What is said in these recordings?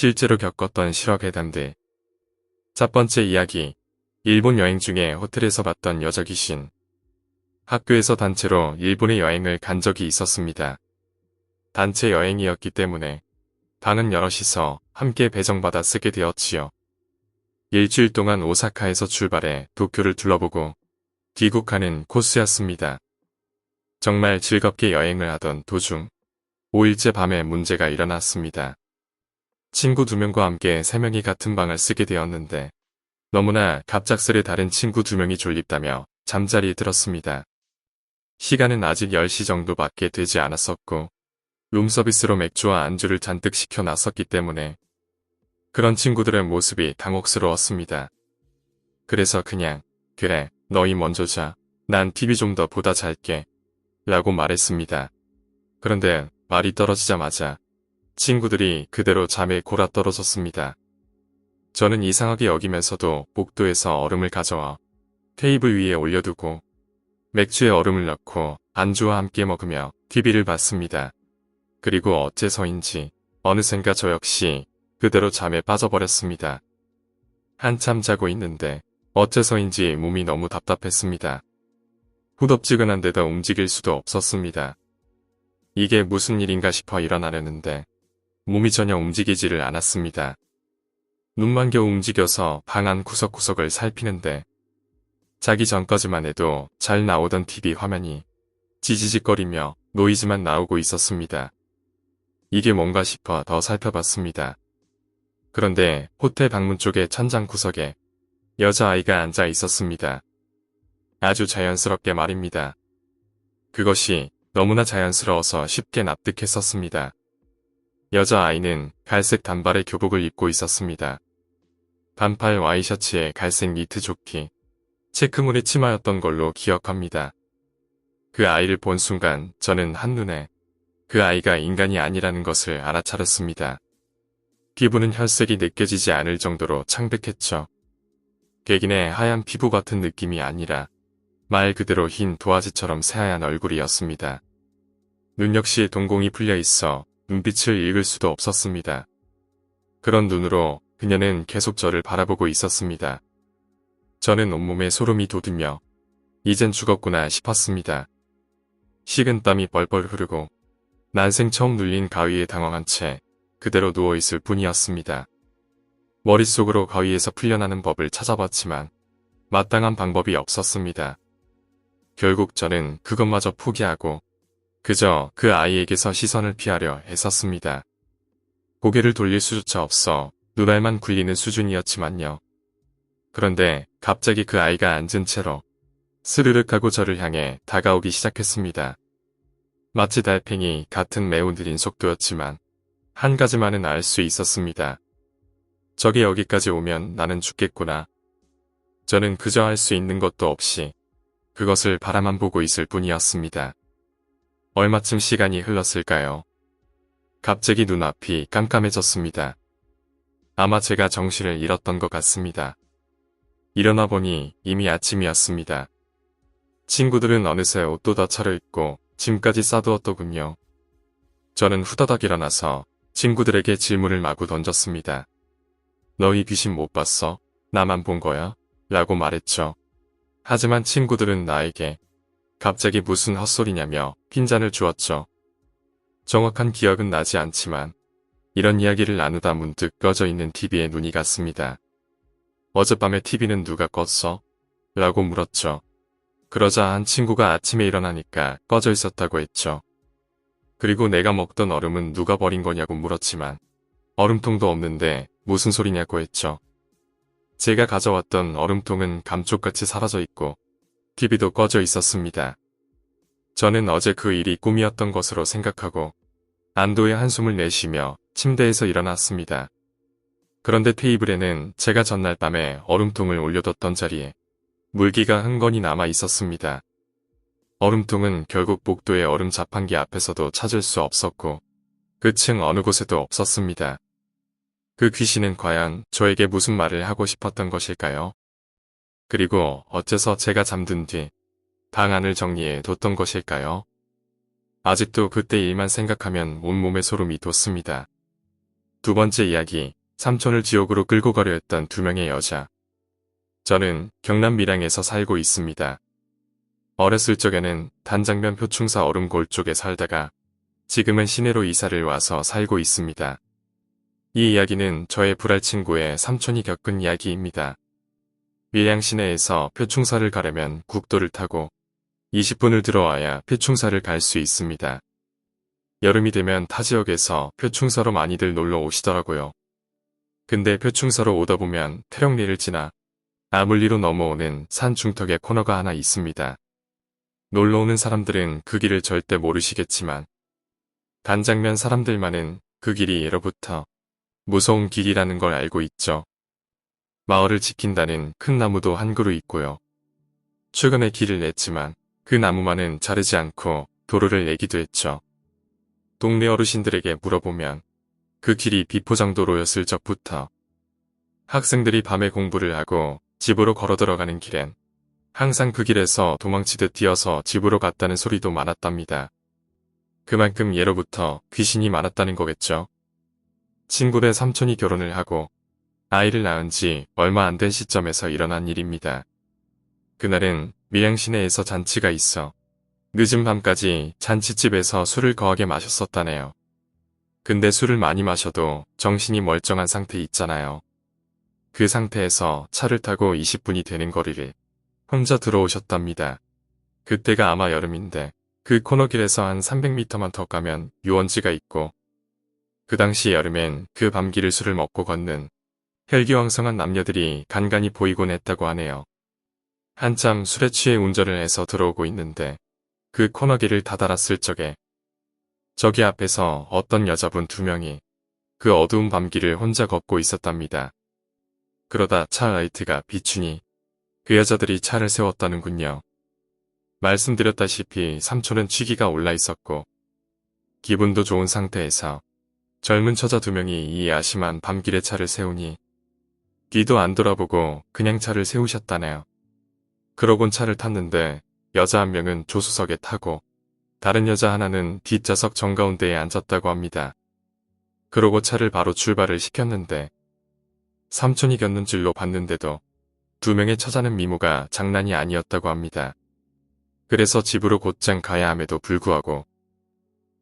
실제로 겪었던 실화괴담들. 첫 번째 이야기. 일본 여행 중에 호텔에서 봤던 여자 귀신. 학교에서 단체로 일본에 여행을 간 적이 있었습니다. 단체 여행이었기 때문에 방은 여럿이서 함께 배정받아 쓰게 되었지요. 일주일 동안 오사카에서 출발해 도쿄를 둘러보고 귀국하는 코스였습니다. 정말 즐겁게 여행을 하던 도중 5일째 밤에 문제가 일어났습니다. 친구 2명과 함께 3명이 같은 방을 쓰게 되었는데 너무나 갑작스레 다른 친구 2명이 졸립다며 잠자리에 들었습니다. 시간은 아직 10시 정도밖에 되지 않았었고 룸서비스로 맥주와 안주를 잔뜩 시켜놨었기 때문에 그런 친구들의 모습이 당혹스러웠습니다. 그래서 그냥 그래 너희 먼저 자. 난 TV 좀 더 보다 잘게 라고 말했습니다. 그런데 말이 떨어지자마자 친구들이 그대로 잠에 골아떨어졌습니다. 저는 이상하게 여기면서도 복도에서 얼음을 가져와 테이블 위에 올려두고 맥주에 얼음을 넣고 안주와 함께 먹으며 TV를 봤습니다. 그리고 어째서인지 어느샌가 저 역시 그대로 잠에 빠져버렸습니다. 한참 자고 있는데 어째서인지 몸이 너무 답답했습니다. 후덥지근한데도 움직일 수도 없었습니다. 이게 무슨 일인가 싶어 일어나려는데 몸이 전혀 움직이지를 않았습니다. 눈만 겨우 움직여서 방 안 구석구석을 살피는데 자기 전까지만 해도 잘 나오던 TV 화면이 지지직거리며 노이즈만 나오고 있었습니다. 이게 뭔가 싶어 더 살펴봤습니다. 그런데 호텔 방문 쪽의 천장 구석에 여자아이가 앉아 있었습니다. 아주 자연스럽게 말입니다. 그것이 너무나 자연스러워서 쉽게 납득했었습니다. 여자아이는 갈색 단발의 교복을 입고 있었습니다. 반팔 와이셔츠에 갈색 니트 조끼, 체크무늬 치마였던 걸로 기억합니다. 그 아이를 본 순간 저는 한눈에 그 아이가 인간이 아니라는 것을 알아차렸습니다. 피부는 혈색이 느껴지지 않을 정도로 창백했죠. 객인의 하얀 피부 같은 느낌이 아니라 말 그대로 흰 도화지처럼 새하얀 얼굴이었습니다. 눈 역시 동공이 풀려 있어 눈빛을 읽을 수도 없었습니다. 그런 눈으로 그녀는 계속 저를 바라보고 있었습니다. 저는 온몸에 소름이 돋으며 이젠 죽었구나 싶었습니다. 식은땀이 뻘뻘 흐르고 난생 처음 눌린 가위에 당황한 채 그대로 누워있을 뿐이었습니다. 머릿속으로 가위에서 풀려나는 법을 찾아봤지만 마땅한 방법이 없었습니다. 결국 저는 그것마저 포기하고 그저 그 아이에게서 시선을 피하려 애썼습니다. 고개를 돌릴 수조차 없어 눈알만 굴리는 수준이었지만요. 그런데 갑자기 그 아이가 앉은 채로 스르륵 하고 저를 향해 다가오기 시작했습니다. 마치 달팽이 같은 매우 느린 속도였지만 한 가지만은 알 수 있었습니다. 저게 여기까지 오면 나는 죽겠구나. 저는 그저 할 수 있는 것도 없이 그것을 바라만 보고 있을 뿐이었습니다. 얼마쯤 시간이 흘렀을까요? 갑자기 눈앞이 깜깜해졌습니다. 아마 제가 정신을 잃었던 것 같습니다. 일어나 보니 이미 아침이었습니다. 친구들은 어느새 옷도 다 차려입고 짐까지 싸두었더군요. 저는 후다닥 일어나서 친구들에게 질문을 마구 던졌습니다. 너희 귀신 못 봤어? 나만 본 거야? 라고 말했죠. 하지만 친구들은 나에게 갑자기 무슨 헛소리냐며 핀잔을 주었죠. 정확한 기억은 나지 않지만 이런 이야기를 나누다 문득 꺼져 있는 TV에 눈이 갔습니다. 어젯밤에 TV는 누가 껐어? 라고 물었죠. 그러자 한 친구가 아침에 일어나니까 꺼져 있었다고 했죠. 그리고 내가 먹던 얼음은 누가 버린 거냐고 물었지만 얼음통도 없는데 무슨 소리냐고 했죠. 제가 가져왔던 얼음통은 감쪽같이 사라져 있고 TV도 꺼져 있었습니다. 저는 어제 그 일이 꿈이었던 것으로 생각하고 안도의 한숨을 내쉬며 침대에서 일어났습니다. 그런데 테이블에는 제가 전날 밤에 얼음통을 올려뒀던 자리에 물기가 흥건히 남아 있었습니다. 얼음통은 결국 복도의 얼음 자판기 앞에서도 찾을 수 없었고 그 층 어느 곳에도 없었습니다. 그 귀신은 과연 저에게 무슨 말을 하고 싶었던 것일까요? 그리고 어째서 제가 잠든 뒤 방 안을 정리해 뒀던 것일까요? 아직도 그때 일만 생각하면 온몸에 소름이 돋습니다. 두 번째 이야기, 삼촌을 지옥으로 끌고 가려 했던 두 명의 여자. 저는 경남 밀양에서 살고 있습니다. 어렸을 적에는 단장면 표충사 얼음골 쪽에 살다가 지금은 시내로 이사를 와서 살고 있습니다. 이 이야기는 저의 불알 친구의 삼촌이 겪은 이야기입니다. 밀양 시내에서 표충사를 가려면 국도를 타고 20분을 들어와야 표충사를 갈 수 있습니다. 여름이 되면 타 지역에서 표충사로 많이들 놀러 오시더라고요. 근데 표충사로 오다 보면 태령리를 지나 아물리로 넘어오는 산 중턱에 코너가 하나 있습니다. 놀러 오는 사람들은 그 길을 절대 모르시겠지만 단장면 사람들만은 그 길이 예로부터 무서운 길이라는 걸 알고 있죠. 마을을 지킨다는 큰 나무도 한 그루 있고요. 최근에 길을 냈지만 그 나무만은 자르지 않고 도로를 내기도 했죠. 동네 어르신들에게 물어보면 그 길이 비포장도로였을 적부터 학생들이 밤에 공부를 하고 집으로 걸어 들어가는 길엔 항상 그 길에서 도망치듯 뛰어서 집으로 갔다는 소리도 많았답니다. 그만큼 예로부터 귀신이 많았다는 거겠죠. 친구네 삼촌이 결혼을 하고 아이를 낳은 지 얼마 안 된 시점에서 일어난 일입니다. 그날은 밀양 시내에서 잔치가 있어 늦은 밤까지 잔치집에서 술을 거하게 마셨었다네요. 근데 술을 많이 마셔도 정신이 멀쩡한 상태 있잖아요. 그 상태에서 차를 타고 20분이 되는 거리를 혼자 들어오셨답니다. 그때가 아마 여름인데 그 코너길에서 한 300m만 더 가면 유원지가 있고 그 당시 여름엔 그 밤길을 술을 먹고 걷는 혈기왕성한 남녀들이 간간히 보이곤 했다고 하네요. 한참 술에 취해 운전을 해서 들어오고 있는데 그 코너길을 다다랐을 적에 저기 앞에서 어떤 여자분 두 명이 그 어두운 밤길을 혼자 걷고 있었답니다. 그러다 차 라이트가 비추니 그 여자들이 차를 세웠다는군요. 말씀드렸다시피 삼촌은 취기가 올라 있었고 기분도 좋은 상태에서 젊은 처자 두 명이 이 야심한 밤길에 차를 세우니 뒤도 안 돌아보고 그냥 차를 세우셨다네요. 그러곤 차를 탔는데 여자 한 명은 조수석에 타고 다른 여자 하나는 뒷좌석 정가운데에 앉았다고 합니다. 그러고 차를 바로 출발을 시켰는데 삼촌이 겪는 줄로 봤는데도 두 명의 처자는 미모가 장난이 아니었다고 합니다. 그래서 집으로 곧장 가야 함에도 불구하고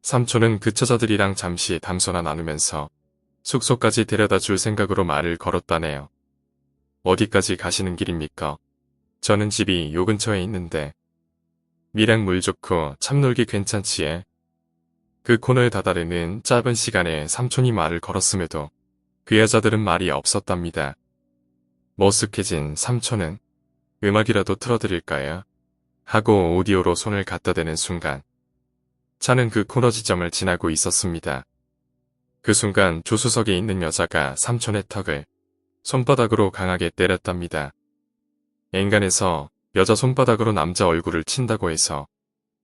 삼촌은 그 처자들이랑 잠시 담소나 나누면서 숙소까지 데려다 줄 생각으로 말을 걸었다네요. 어디까지 가시는 길입니까? 저는 집이 요 근처에 있는데 밀양 물 좋고 참 놀기 괜찮지에. 그 코너에 다다르는 짧은 시간에 삼촌이 말을 걸었음에도 그 여자들은 말이 없었답니다. 머쓱해진 삼촌은 음악이라도 틀어드릴까요? 하고 오디오로 손을 갖다 대는 순간 차는 그 코너 지점을 지나고 있었습니다. 그 순간 조수석에 있는 여자가 삼촌의 턱을 손바닥으로 강하게 때렸답니다. 엔간해서 여자 손바닥으로 남자 얼굴을 친다고 해서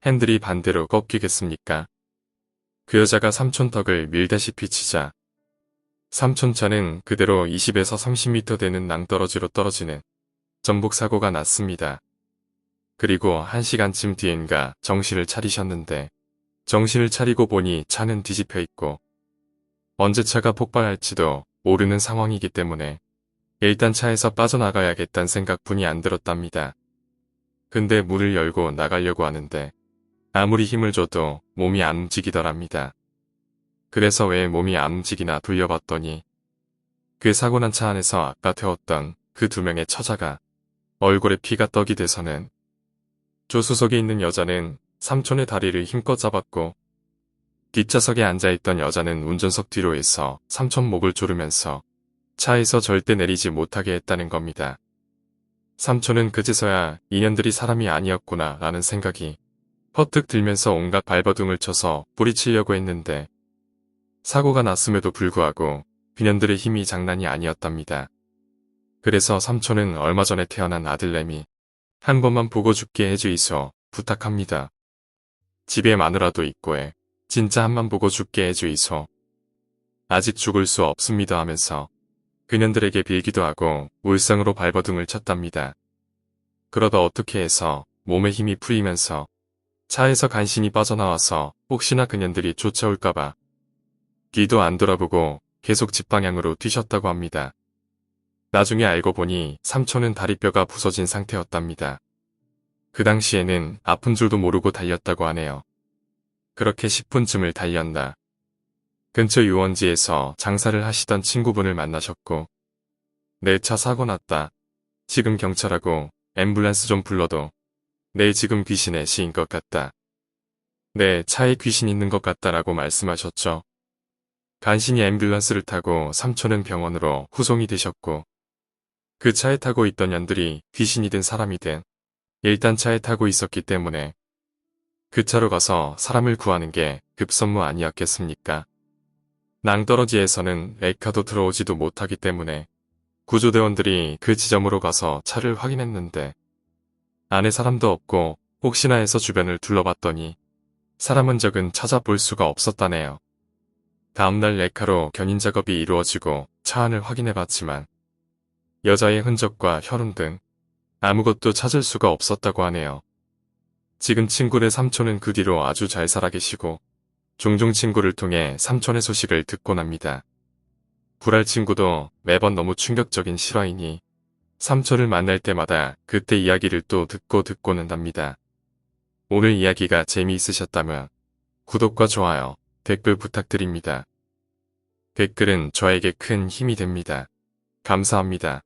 핸들이 반대로 꺾이겠습니까? 그 여자가 삼촌 턱을 밀다시피 치자 삼촌 차는 그대로 20에서 30m 되는 낭떠러지로 떨어지는 전복 사고가 났습니다. 그리고 1시간쯤 뒤엔가 정신을 차리셨는데 정신을 차리고 보니 차는 뒤집혀 있고 언제 차가 폭발할지도 모르는 상황이기 때문에 일단 차에서 빠져나가야겠다는 생각뿐이 안 들었답니다. 근데 문을 열고 나가려고 하는데 아무리 힘을 줘도 몸이 안 움직이더랍니다. 그래서 왜 몸이 안 움직이나 돌려봤더니 그 사고 난 차 안에서 아까 태웠던 그 두 명의 처자가 얼굴에 피가 떡이 돼서는 조수석에 있는 여자는 삼촌의 다리를 힘껏 잡았고 뒷좌석에 앉아있던 여자는 운전석 뒤로 해서 삼촌 목을 조르면서 차에서 절대 내리지 못하게 했다는 겁니다. 삼촌은 그제서야 인연들이 사람이 아니었구나 라는 생각이 퍼뜩 들면서 온갖 발버둥을 쳐서 뿌리치려고 했는데 사고가 났음에도 불구하고 그년들의 힘이 장난이 아니었답니다. 그래서 삼촌은 얼마 전에 태어난 아들내미 한 번만 보고 죽게 해주이소 부탁합니다. 집에 마누라도 있고에 진짜 한번 보고 죽게 해주이소. 아직 죽을 수 없습니다 하면서 그년들에게 빌기도 하고 울상으로 발버둥을 쳤답니다. 그러다 어떻게 해서 몸에 힘이 풀리면서 차에서 간신히 빠져나와서 혹시나 그년들이 쫓아올까봐 뒤도 안 돌아보고 계속 집 방향으로 뛰셨다고 합니다. 나중에 알고 보니 삼촌은 다리뼈가 부서진 상태였답니다. 그 당시에는 아픈 줄도 모르고 달렸다고 하네요. 그렇게 10분쯤을 달렸나. 근처 유원지에서 장사를 하시던 친구분을 만나셨고, 내 차 사고 났다. 지금 경찰하고 앰뷸런스 좀 불러도 내 지금 귀신의 시인 것 같다. 내 차에 귀신 있는 것 같다라고 말씀하셨죠. 간신히 앰뷸런스를 타고 삼촌은 병원으로 후송이 되셨고, 그 차에 타고 있던 년들이 귀신이든 사람이든 일단 차에 타고 있었기 때문에 그 차로 가서 사람을 구하는 게 급선무 아니었겠습니까? 낭떠러지에서는 레카도 들어오지도 못하기 때문에 구조대원들이 그 지점으로 가서 차를 확인했는데 안에 사람도 없고 혹시나 해서 주변을 둘러봤더니 사람 흔적은 찾아볼 수가 없었다네요. 다음날 레카로 견인 작업이 이루어지고 차 안을 확인해봤지만 여자의 흔적과 혈흔 등 아무것도 찾을 수가 없었다고 하네요. 지금 친구네 삼촌은 그 뒤로 아주 잘 살아 계시고 종종 친구를 통해 삼촌의 소식을 듣곤 합니다. 불알 친구도 매번 너무 충격적인 실화이니 삼촌을 만날 때마다 그때 이야기를 또 듣고는 합니다. 오늘 이야기가 재미있으셨다면 구독과 좋아요, 댓글 부탁드립니다. 댓글은 저에게 큰 힘이 됩니다. 감사합니다.